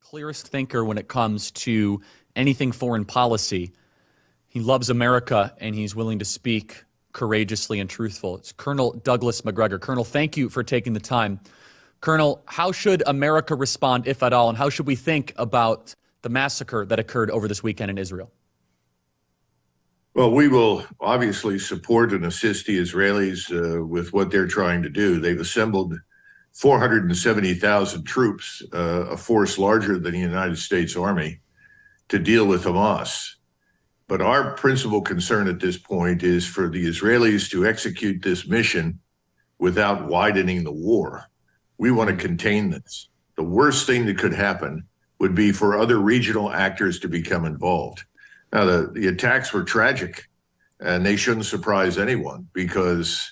clearest thinker when it comes to anything foreign policy. He loves America, and he's willing to speak courageously and truthful. It's Colonel Douglas Macgregor. Colonel, thank you for taking the time. Colonel, how should America respond, if at all, and how should we think about the massacre that occurred over this weekend in Israel? Well, we will obviously support and assist the Israelis with what they're trying to do. They've assembled 470,000 troops, a force larger than the United States Army, to deal with Hamas. But our principal concern at this point is for the Israelis to execute this mission without widening the war. We want to contain this. The worst thing that could happen would be for other regional actors to become involved. Now, the attacks were tragic, and they shouldn't surprise anyone because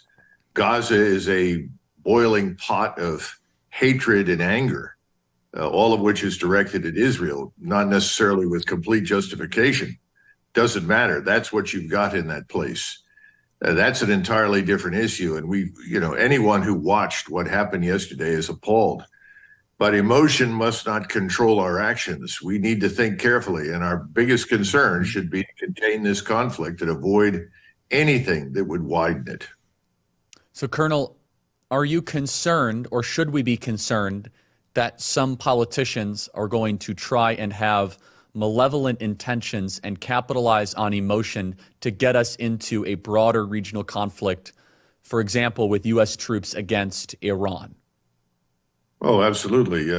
Gaza is a boiling pot of hatred and anger, all of which is directed at Israel, not necessarily with complete justification. Doesn't matter. That's what you've got in that place. That's an entirely different issue. And anyone who watched what happened yesterday is appalled. But emotion must not control our actions. We need to think carefully. And our biggest concern should be to contain this conflict and avoid anything that would widen it. So, Colonel, are you concerned, or should we be concerned, that some politicians are going to try and have malevolent intentions and capitalize on emotion to get us into a broader regional conflict, for example, with U.S. troops against Iran? Oh, absolutely.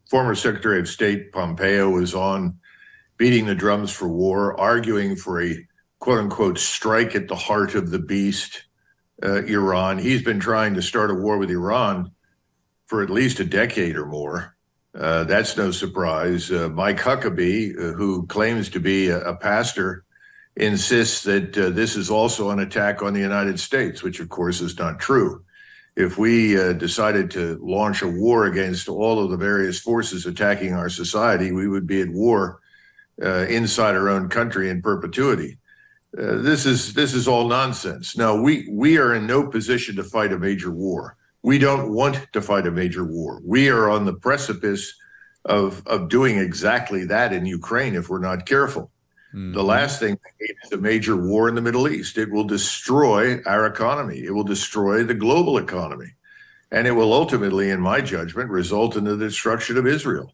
Former Secretary of State Pompeo was on beating the drums for war, arguing for a quote unquote strike at the heart of the beast, Iran. He's been trying to start a war with Iran for at least a decade or more. That's no surprise. Mike Huckabee, who claims to be a pastor, insists that this is also an attack on the United States, which of course is not true. If we decided to launch a war against all of the various forces attacking our society, we would be at war inside our own country in perpetuity. This is all nonsense. Now, we are in no position to fight a major war. We don't want to fight a major war. We are on the precipice of doing exactly that in Ukraine if we're not careful. Mm-hmm. The last thing we need is a major war in the Middle East. It will destroy our economy. It will destroy the global economy. And it will ultimately, in my judgment, result in the destruction of Israel.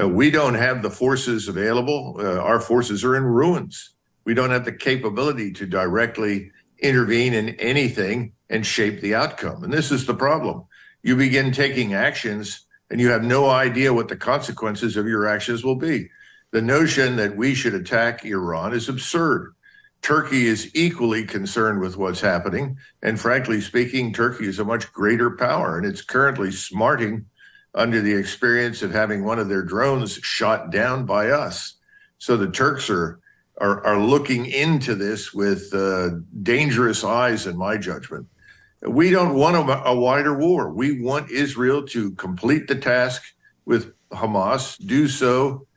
We don't have the forces available. Our forces are in ruins. We don't have the capability to directly intervene in anything and shape the outcome. And this is the problem. You begin taking actions and you have no idea what the consequences of your actions will be. The notion that we should attack Iran is absurd. Turkey is equally concerned with what's happening. And frankly speaking, Turkey is a much greater power, and it's currently smarting under the experience of having one of their drones shot down by us. So the Turks are looking into this with dangerous eyes, in my judgment. We don't want a wider war. We want Israel to complete the task with Hamas, do so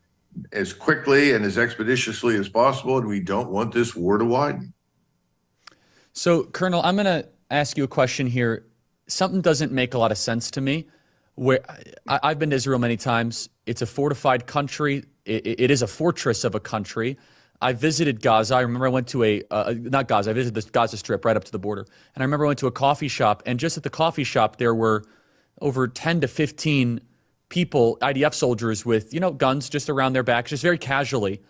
as quickly and as expeditiously as possible, and we don't want this war to widen. So, Colonel, I'm going to ask you a question here. Something doesn't make a lot of sense to me. Where I've been to Israel many times. It's a fortified country. It is a fortress of a country. I visited Gaza. I remember I went to not Gaza, I visited the Gaza Strip right up to the border. And I remember I went to a coffee shop, and just at the coffee shop, there were over 10 to 15 people, IDF soldiers with, guns just around their backs, just very casually.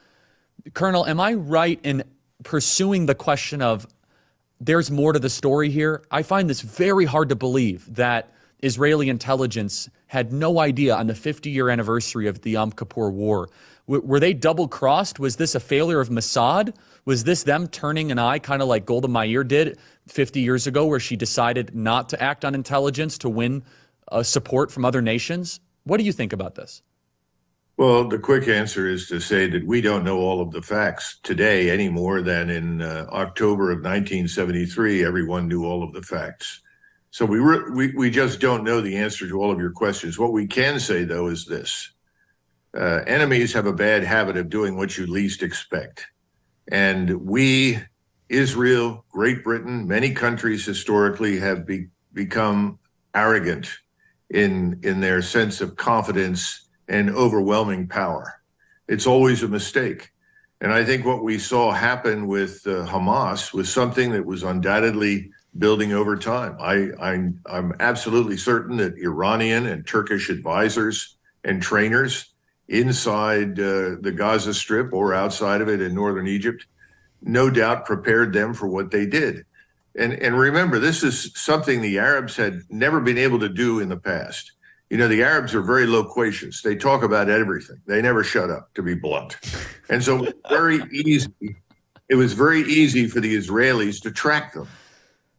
Colonel, am I right in pursuing the question of there's more to the story here? I find this very hard to believe that Israeli intelligence had no idea on the 50-year anniversary of the Yom Kippur War. Were they double-crossed? Was this a failure of Mossad? Was this them turning an eye, kind of like Golda Meir did 50 years ago, where she decided not to act on intelligence to win support from other nations? What do you think about this? Well, the quick answer is to say that we don't know all of the facts today any more than in October of 1973, everyone knew all of the facts. So we just don't know the answer to all of your questions. What we can say, though, is this. Enemies have a bad habit of doing what you least expect. And we, Israel, Great Britain, many countries historically have become arrogant in their sense of confidence and overwhelming power. It's always a mistake. And I think what we saw happen with Hamas was something that was undoubtedly building over time. I'm absolutely certain that Iranian and Turkish advisors and trainers inside the Gaza Strip or outside of it in northern Egypt, no doubt prepared them for what they did. And remember, this is something the Arabs had never been able to do in the past. You know, the Arabs are very loquacious. They talk about everything. They never shut up, to be blunt. And so it was very easy for the Israelis to track them,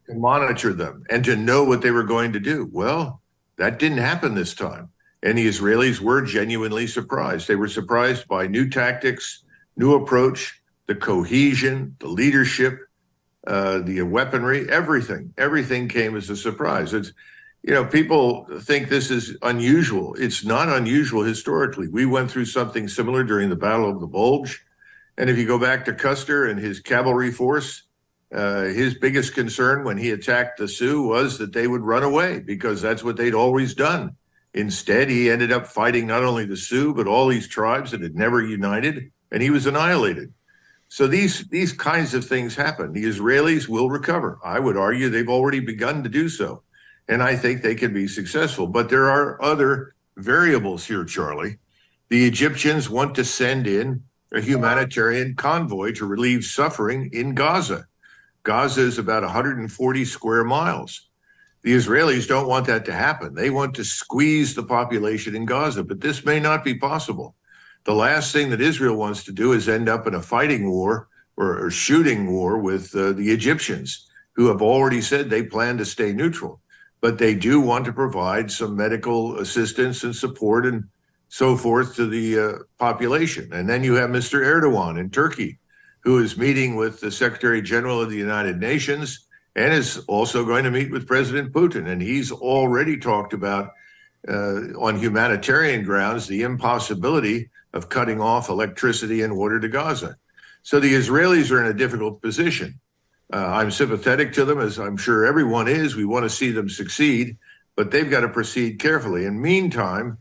to monitor them, and to know what they were going to do. Well, that didn't happen this time. And the Israelis were genuinely surprised. They were surprised by new tactics, new approach, the cohesion, the leadership, the weaponry, everything. Everything came as a surprise. It's, you know, people think this is unusual. It's not unusual historically. We went through something similar during the Battle of the Bulge. And if you go back to Custer and his cavalry force, his biggest concern when he attacked the Sioux was that they would run away because that's what they'd always done. Instead, he ended up fighting not only the Sioux, but all these tribes that had never united, and he was annihilated. So these kinds of things happen. The Israelis will recover. I would argue they've already begun to do so. And I think they can be successful. But there are other variables here, Charlie. The Egyptians want to send in a humanitarian convoy to relieve suffering in Gaza. Gaza is about 140 square miles. The Israelis don't want that to happen. They want to squeeze the population in Gaza, but this may not be possible. The last thing that Israel wants to do is end up in a fighting war or shooting war with the Egyptians, who have already said they plan to stay neutral. But they do want to provide some medical assistance and support and so forth to the population. And then you have Mr. Erdogan in Turkey, who is meeting with the Secretary General of the United Nations and is also going to meet with President Putin. And he's already talked about, on humanitarian grounds, the impossibility of cutting off electricity and water to Gaza. So the Israelis are in a difficult position. I'm sympathetic to them, as I'm sure everyone is. We want to see them succeed, but they've got to proceed carefully. In the meantime,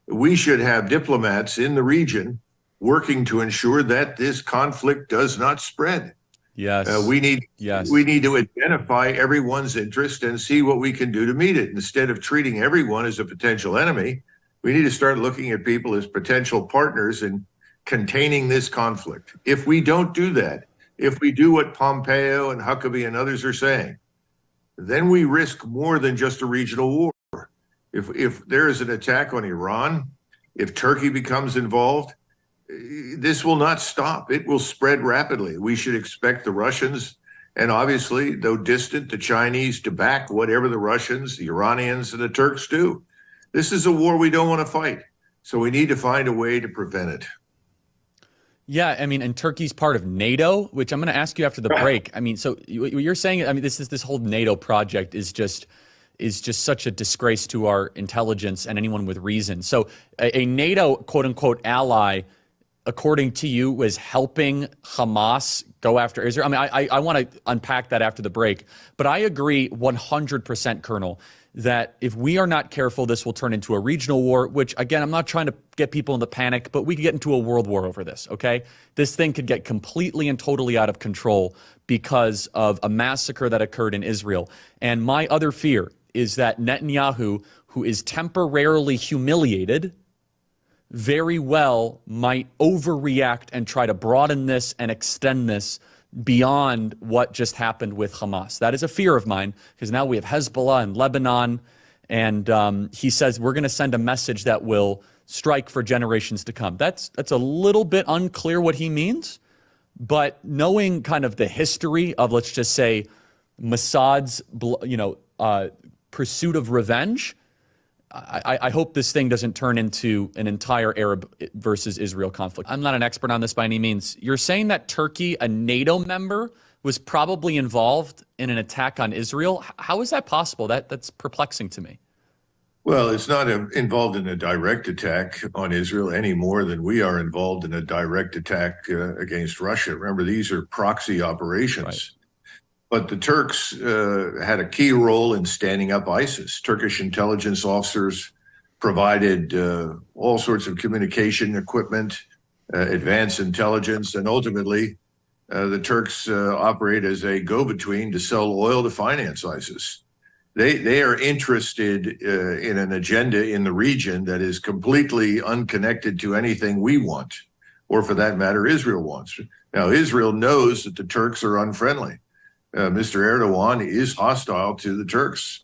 we should have diplomats in the region working to ensure that this conflict does not spread. Yes. We need to identify everyone's interest and see what we can do to meet it. Instead of treating everyone as a potential enemy, we need to start looking at people as potential partners in containing this conflict. If we don't do that, if we do what Pompeo and Huckabee and others are saying, then we risk more than just a regional war. If there is an attack on Iran, if Turkey becomes involved, this will not stop. It will spread rapidly. We should expect the Russians, and obviously, though distant, the Chinese to back whatever the Russians, the Iranians, and the Turks do. This is a war we don't want to fight. So we need to find a way to prevent it. Yeah, I mean, and Turkey's part of NATO, which I'm going to ask you after the break. I mean, so you're saying, I mean, this whole NATO project is just such a disgrace to our intelligence and anyone with reason. So a NATO quote unquote ally, according to you, was helping Hamas go after Israel. I mean, I want to unpack that after the break, but I agree 100%, Colonel, that if we are not careful, this will turn into a regional war, which, again, I'm not trying to get people into panic, but we could get into a world war over this, okay? This thing could get completely and totally out of control because of a massacre that occurred in Israel. And my other fear is that Netanyahu, who is temporarily humiliated, very well might overreact and try to broaden this and extend this beyond what just happened with Hamas. That is a fear of mine, because now we have Hezbollah and Lebanon, and he says we're going to send a message that will strike for generations to come. That's a little bit unclear what he means, but knowing kind of the history of, let's just say, Mossad's pursuit of revenge, I hope this thing doesn't turn into an entire Arab versus Israel conflict. I'm not an expert on this by any means. You're saying that Turkey, a NATO member, was probably involved in an attack on Israel. How is that possible? That's perplexing to me. Well, it's not involved in a direct attack on Israel any more than we are involved in a direct attack against Russia. Remember, these are proxy operations. Right. But the Turks had a key role in standing up ISIS. Turkish intelligence officers provided all sorts of communication equipment, advanced intelligence, and ultimately the Turks operate as a go-between to sell oil to finance ISIS. They are interested in an agenda in the region that is completely unconnected to anything we want, or for that matter, Israel wants. Now, Israel knows that the Turks are unfriendly. Mr. Erdogan is hostile to the Turks,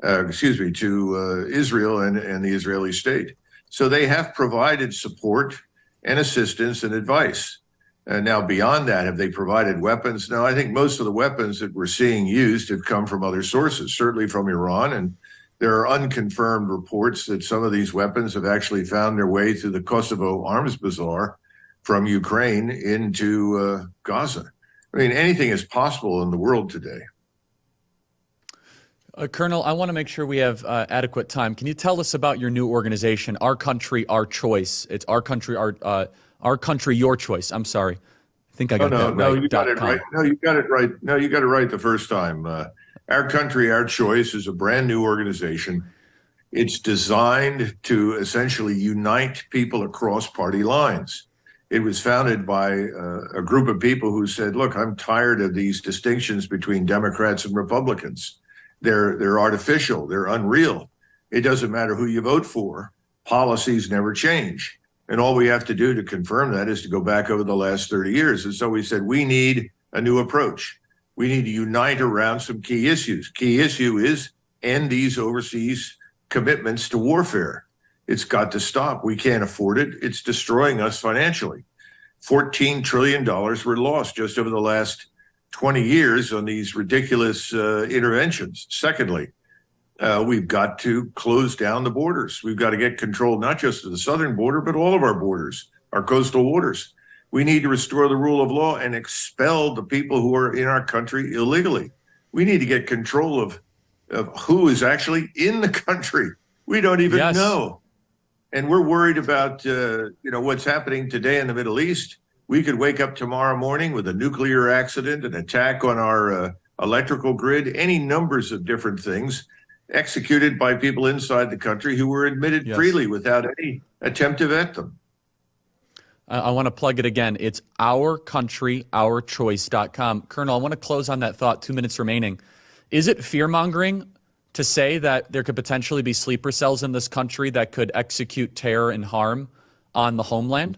to Israel and the Israeli state. So they have provided support and assistance and advice. Now, beyond that, have they provided weapons? No, I think most of the weapons that we're seeing used have come from other sources, certainly from Iran. And there are unconfirmed reports that some of these weapons have actually found their way through the Kosovo arms bazaar from Ukraine into Gaza. I mean, anything is possible in the world today. Colonel, I want to make sure we have adequate time. Can you tell us about your new organization, Our Country, Our Choice? It's Our Country, Our Country, Your Choice. I'm sorry. I think I got that right. No, you got it right. No, you got it right. No, you got it right the first time. Our Country, Our Choice is a brand new organization. It's designed to essentially unite people across party lines. It was founded by a group of people who said, look, I'm tired of these distinctions between Democrats and Republicans. They're artificial. They're unreal. It doesn't matter who you vote for. Policies never change. And all we have to do to confirm that is to go back over the last 30 years. And so we said, we need a new approach. We need to unite around some key issues. Key issue is end these overseas commitments to warfare. It's got to stop. We can't afford it. It's destroying us financially. $14 trillion were lost just over the last 20 years on these ridiculous interventions. Secondly, we've got to close down the borders. We've got to get control not just of the southern border, but all of our borders, our coastal waters. We need to restore the rule of law and expel the people who are in our country illegally. We need to get control of who is actually in the country. We don't even know. And we're worried about what's happening today in the Middle East. We could wake up tomorrow morning with a nuclear accident, an attack on our electrical grid, any numbers of different things executed by people inside the country who were admitted freely without any attempt to vet them. I want to plug it again. It's ourcountryourchoice.com. Colonel, I want to close on that thought, 2 minutes remaining. Is it fear-mongering to say that there could potentially be sleeper cells in this country that could execute terror and harm on the homeland?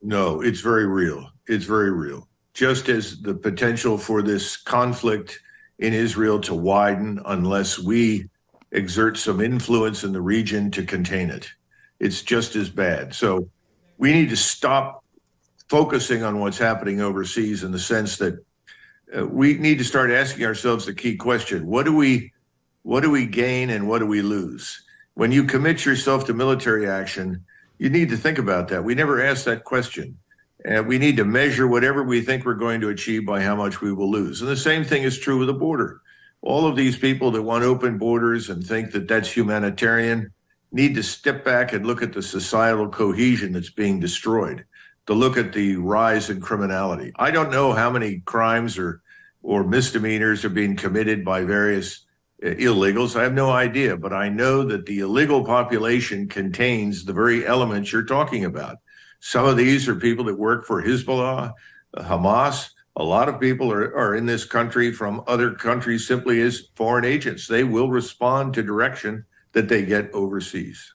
No, it's very real. It's very real. Just as the potential for this conflict in Israel to widen unless we exert some influence in the region to contain it. It's just as bad. So we need to stop focusing on what's happening overseas in the sense that we need to start asking ourselves the key question. What do we gain and what do we lose? When you commit yourself to military action, you need to think about that. We never ask that question. And we need to measure whatever we think we're going to achieve by how much we will lose. And the same thing is true with the border. All of these people that want open borders and think that that's humanitarian need to step back and look at the societal cohesion that's being destroyed, to look at the rise in criminality. I don't know how many crimes or misdemeanors are being committed by various illegals. I have no idea, but I know that the illegal population contains the very elements you're talking about. Some of these are people that work for Hezbollah, Hamas. A lot of people are in this country from other countries simply as foreign agents. They will respond to direction that they get overseas.